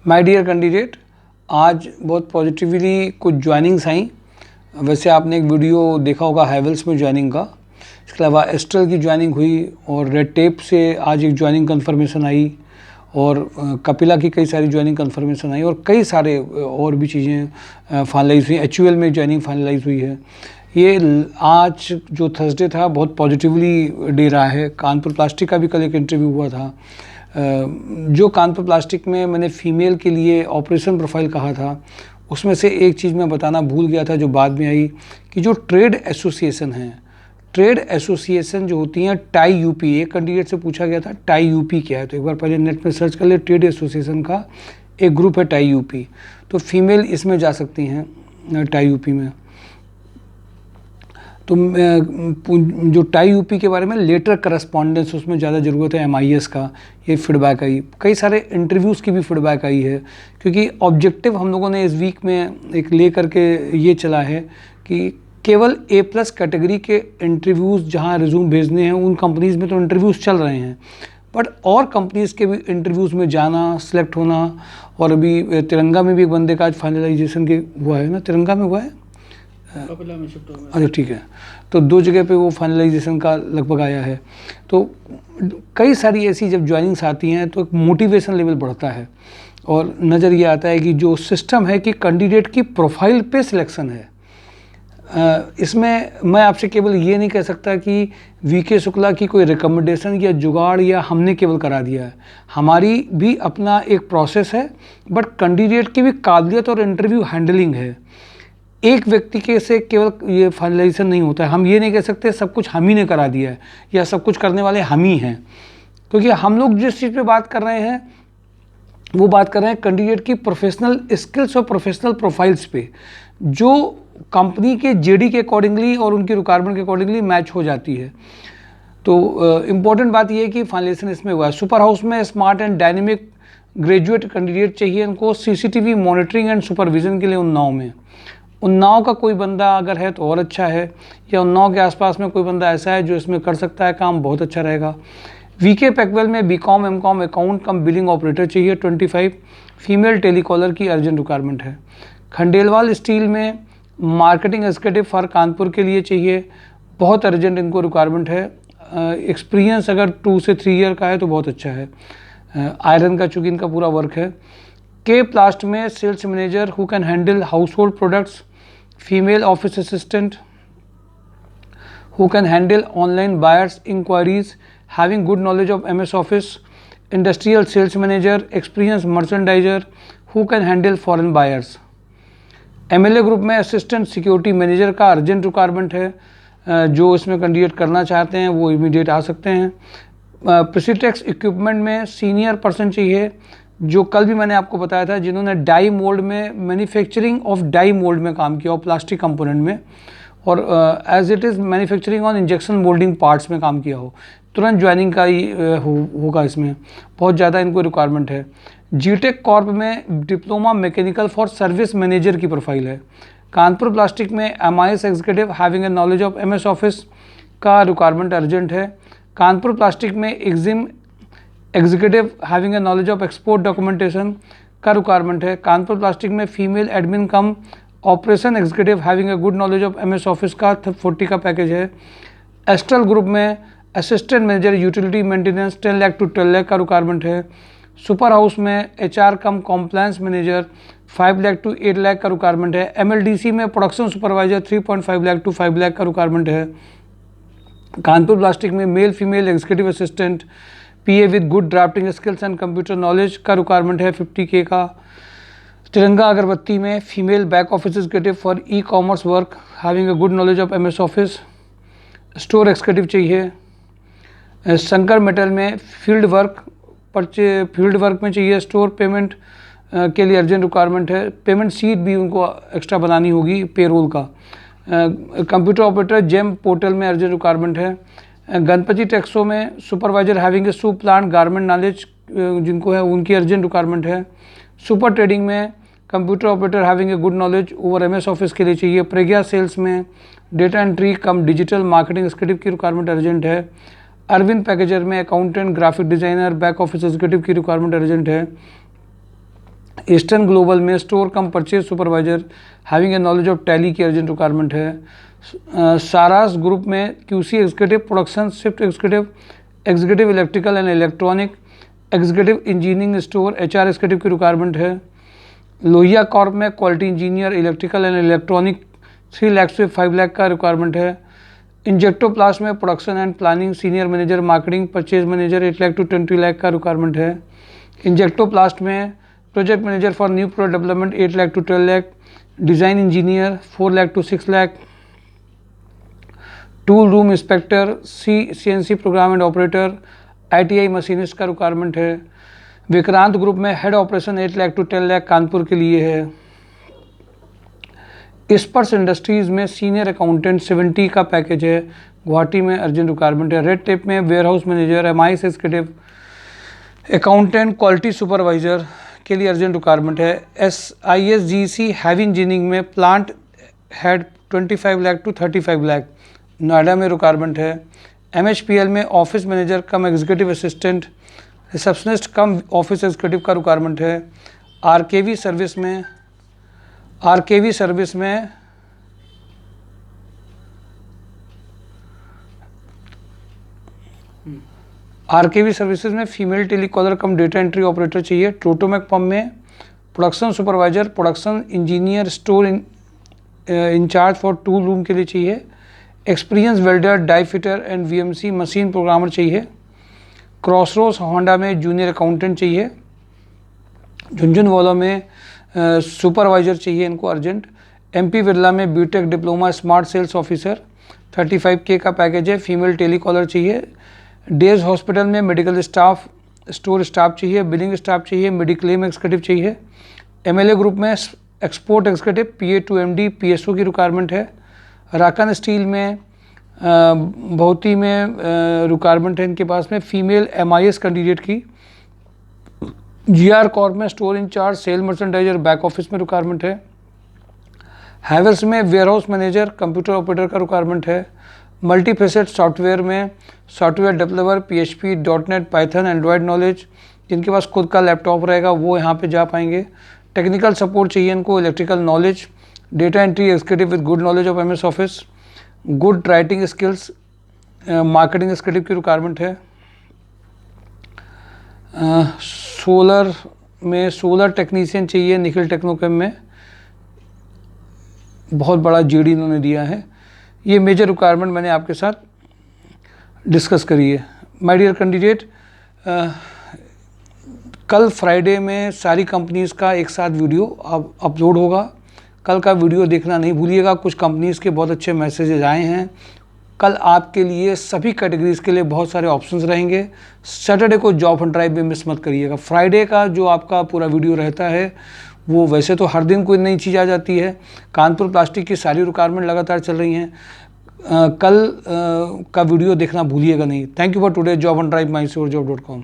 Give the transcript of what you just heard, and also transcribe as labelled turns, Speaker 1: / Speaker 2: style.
Speaker 1: My dear candidate, आज बहुत positively कुछ ज्वाइनिंग्स आई। वैसे आपने एक वीडियो देखा होगा हैवेल्स में ज्वाइनिंग का। इसके अलावा एस्ट्रल की ज्वाइनिंग हुई और रेड टेप से आज एक ज्वाइनिंग कंफर्मेशन आई और कपिला की कई सारी ज्वाइनिंग कंफर्मेशन आई और कई सारे और भी चीज़ें फाइनलाइज हुई। एचयूएल में ज्वाइनिंग फाइनलाइज हुई है। ये आज जो थर्सडे था बहुत पॉजिटिवली डे रहा है। कानपुर प्लास्टिक का भी कल एक इंटरव्यू हुआ था। जो कानपुर प्लास्टिक में मैंने फ़ीमेल के लिए ऑपरेशन प्रोफाइल कहा था, उसमें से एक चीज़ मैं बताना भूल गया था जो बाद में आई कि जो ट्रेड एसोसिएशन हैं, ट्रेड एसोसिएशन जो होती हैं टाई यूपी, एक कैंडिडेट से पूछा गया था टाई यूपी क्या है, तो एक बार पहले नेट में सर्च कर ले। ट्रेड एसोसिएशन का एक ग्रुप है टाई यूपी, तो फीमेल इसमें जा सकती हैं टाई यूपी में। तो जो टाई यूपी के बारे में लेटर करस्पॉन्डेंस उसमें ज़्यादा ज़रूरत है MIS का, ये फीडबैक आई। कई सारे इंटरव्यूज़ की भी फीडबैक आई है, क्योंकि ऑब्जेक्टिव हम लोगों ने इस वीक में एक ले करके ये चला है कि केवल A+ कैटेगरी के इंटरव्यूज़ जहाँ रिज्यूम भेजने हैं उन कंपनीज़ में तो इंटरव्यूज़ चल रहे हैं, बट और कंपनीज़ के भी इंटरव्यूज़ में जाना, सिलेक्ट होना। और अभी तिरंगा में भी एक बंदे का आज फाइनलाइजेशन के हुआ है ना, तिरंगा में हुआ है,
Speaker 2: कपिला में शिफ्ट हो गया।
Speaker 1: अच्छा ठीक है, तो 2 जगह पे वो फाइनलाइजेशन का लगभग आया है। तो कई सारी ऐसी जब ज्वाइनिंग्स आती हैं तो एक मोटिवेशन लेवल बढ़ता है और नज़र ये आता है कि जो सिस्टम है कि कैंडिडेट की प्रोफाइल पे सिलेक्शन है। इसमें मैं आपसे केवल ये नहीं कह सकता कि VK शुक्ला की कोई रिकमेंडेशन या जुगाड़ या हमने केवल करा दिया है। हमारी भी अपना एक प्रोसेस है, बट कैंडिडेट की भी काबिलियत और इंटरव्यू हैंडलिंग है। एक व्यक्ति के से केवल ये फाइनलाइजेशन नहीं होता है। हम ये नहीं कह सकते सब कुछ हम ही ने करा दिया है या सब कुछ करने वाले हम ही हैं, क्योंकि हम लोग जिस चीज़ पे बात कर रहे हैं वो बात कर रहे हैं कैंडिडेट की प्रोफेशनल स्किल्स और प्रोफेशनल प्रोफाइल्स पे, जो कंपनी के JD के अकॉर्डिंगली और उनकी रिक्वायरमेंट के अकॉर्डिंगली मैच हो जाती है। तो इम्पॉर्टेंट बात यह है कि फाइनलाइजेशन इसमें हुआ है। सुपर हाउस में smart and dynamic graduate candidate चाहिए इनको CCTV मॉनिटरिंग एंड सुपरविजन के लिए उन्नाव में। उन्नाव का कोई बंदा अगर है तो और अच्छा है, या उन्नाव के आसपास में कोई बंदा ऐसा है जो इसमें कर सकता है काम, बहुत अच्छा रहेगा। VK पैकवेल में BCom MCom अकाउंट कम बिलिंग ऑपरेटर चाहिए 25, फीमेल टेलीकॉलर की अर्जेंट रिक्वायरमेंट है। खंडेलवाल स्टील में मार्केटिंग एग्जीक्यूटिव फॉर कानपुर के लिए चाहिए, बहुत अर्जेंट इनको रिक्वायरमेंट है। एक्सपीरियंस अगर 2 से 3 ईयर का है तो बहुत अच्छा है। आयरन का चूँकि इनका पूरा वर्क है। के प्लास्ट में sales manager who can handle household products, female office assistant who can handle online buyers inquiries having good knowledge of MS office, industrial sales manager experience merchandiser who can handle foreign buyers. MLA group में assistant security manager का urgent requirement है। जो इसमें candidate करना चाहते हैं वो immediate आ सकते हैं। प्रेसिटेक्स इक्विपमेंट में सीनियर पर्सन चाहिए, जो कल भी मैंने आपको बताया था, जिन्होंने डाई मोल्ड में मैन्युफैक्चरिंग ऑफ डाई मोल्ड में काम किया हो प्लास्टिक कंपोनेंट में, और as it is manufacturing on injection moulding parts में काम किया हो। तुरंत ज्वाइनिंग का ही होगा। इसमें बहुत ज़्यादा इनको रिक्वायरमेंट है। GTech कॉर्प में diploma mechanical for service manager की प्रोफाइल है। कानपुर प्लास्टिक में MIS executive having a knowledge of MS office का रिक्वायरमेंट अर्जेंट है। कानपुर प्लास्टिक में EXIM executive having a knowledge of export documentation का रिक्वायरमेंट है। कानपुर प्लास्टिक में female admin come operation executive having a good knowledge of MS office का 40 का package है। Astral group में assistant manager utility maintenance 10 lakh to 12 lakh का requirement है। Super house में HR cum compliance manager 5 lakh to 8 lakh का रिक्वायरमेंट है। MLDC में production supervisor 3.5 lakh to 5 lakh का रिक्वायरमेंट है। कानपुर प्लास्टिक में male female executive assistant PA with good drafting skills and computer knowledge का रिक्वायरमेंट है 50K का। तिरंगा अगरबत्ती में female back office executive for ecommerce work having a good knowledge of MS office, store executive चाहिए। Shankar metal में field work में चाहिए store payment के लिए अर्जेंट रिक्वायरमेंट है। पेमेंट सीट भी उनको एक्स्ट्रा बनानी होगी पेरोल का। कंप्यूटर ऑपरेटर जेम पोर्टल में अर्जेंट रिक्वायरमेंट है। गणपति टेक्सो में सुपरवाइजर हैविंग ए सू प्लांट गारमेंट नॉलेज जिनको है उनकी अर्जेंट रिक्वायरमेंट है। सुपर ट्रेडिंग में computer operator having a good knowledge over MS office के लिए चाहिए। प्रज्ञा सेल्स में डेटा एंट्री कम डिजिटल मार्केटिंग एग्जीक्यूटिव की रिक्वायरमेंट अर्जेंट है। अरविंद पैकेजर में accountant graphic designer back office executive की रिक्वायरमेंट अर्जेंट है। ईस्टर्न ग्लोबल में store come purchase supervisor having A knowledge of tally की अर्जेंट रिक्वायरमेंट है। सारास ग्रुप में QC executive, production shift executive, executive electrical and electronic, executive engineering store HR executive की requirement है। Lohia Corp में quality engineer electrical and electronic 3 lakh से 5 लाख का requirement है। Injectoplast में production and planning senior manager marketing purchase manager 8 lakh to 20 lakh का requirement है। Injectoplast में project manager for new product development 8 lakh to 12 lakh, design engineer 4 lakh to 6 lakh, tool room inspector, CNC program and operator, ITI machinist का requirement है। Vikrant group में head operation 8 lakh to 10 lakh Kanpur के लिए है। स्पर्श इंडस्ट्रीज़ में सीनियर अकाउंटेंट 70 का पैकेज है, गुवाहाटी में अर्जेंट रिक्वायरमेंट है। रेड टेप में warehouse manager, MIS executive, accountant, quality supervisor के लिए अर्जेंट रिक्वायरमेंट है। SISGC हैवी इंजीनियरिंग में plant head 25 lakh to 35 lakh, Noida में रिक्वायरमेंट है। MHPL में office manager cum executive assistant, receptionist cum office executive का रिक्वायरमेंट है। RKV सर्विस में सर्विसेज में female telecaller cum data entry operator चाहिए। टोटोमैक पंप में production supervisor, production engineer, store incharge for tool room के लिए चाहिए। Experience welder, die fitter and VMC machine programmer चाहिए। क्रॉसरोड्स होंडा में जूनियर अकाउंटेंट चाहिए। झुंझुनवाला में सुपरवाइजर चाहिए इनको अर्जेंट। MP बिरला में BTech diploma smart sales officer 35K का पैकेज है, फीमेल टेलीकॉलर चाहिए। डेज हॉस्पिटल में मेडिकल स्टाफ, स्टोर स्टाफ चाहिए, बिलिंग स्टाफ चाहिए, मेडिक्लेम एग्जीक्यूटिव चाहिए। MLA ग्रुप में export executive, PA to MD PSO की रिक्वायरमेंट है। राकन स्टील में भौती में रिक्वायरमेंट है इनके पास में फीमेल MIS कैंडिडेट की। GR कॉर्प में store incharge, sale merchandiser, back office में रिक्वायरमेंट है। हैवेल्स में वेयरहाउस मैनेजर, कंप्यूटर ऑपरेटर का रिक्वायरमेंट है। मल्टीफेसेट सॉफ्टवेयर में software developer, PHP, .NET, Python, Android knowledge, जिनके पास खुद का लैपटॉप रहेगा वो यहाँ पे जा पाएंगे। टेक्निकल सपोर्ट चाहिए इनको, electrical knowledge, data entry executive with good knowledge of MS office, good writing skills, marketing executive की रिक्वायरमेंट है। सोलर में सोलर टेक्नीशियन चाहिए, निखिल टेक्नोकेम में, बहुत बड़ा GD इन्होंने दिया है। ये मेजर रिक्वायरमेंट मैंने आपके साथ डिस्कस करी है। माय डियर कैंडिडेट, कल फ्राइडे में सारी कंपनीज़ का एक साथ वीडियो अपलोड होगा। कल का वीडियो देखना नहीं भूलिएगा। कुछ कंपनीज़ के बहुत अच्छे मैसेजेस आए हैं। कल आपके लिए सभी कैटेगरीज़ के लिए बहुत सारे ऑप्शंस रहेंगे। सैटरडे को जॉब हंट ड्राइव में मिस मत करिएगा। फ्राइडे का जो आपका पूरा वीडियो रहता है वो वैसे तो हर दिन कोई नई चीज़ आ जाती है। कानपुर प्लास्टिक की सारी रिक्वायरमेंट लगातार चल रही हैं। कल का वीडियो देखना भूलिएगा नहीं। Thank you for today. Job Hunt drive, mysurjob.com।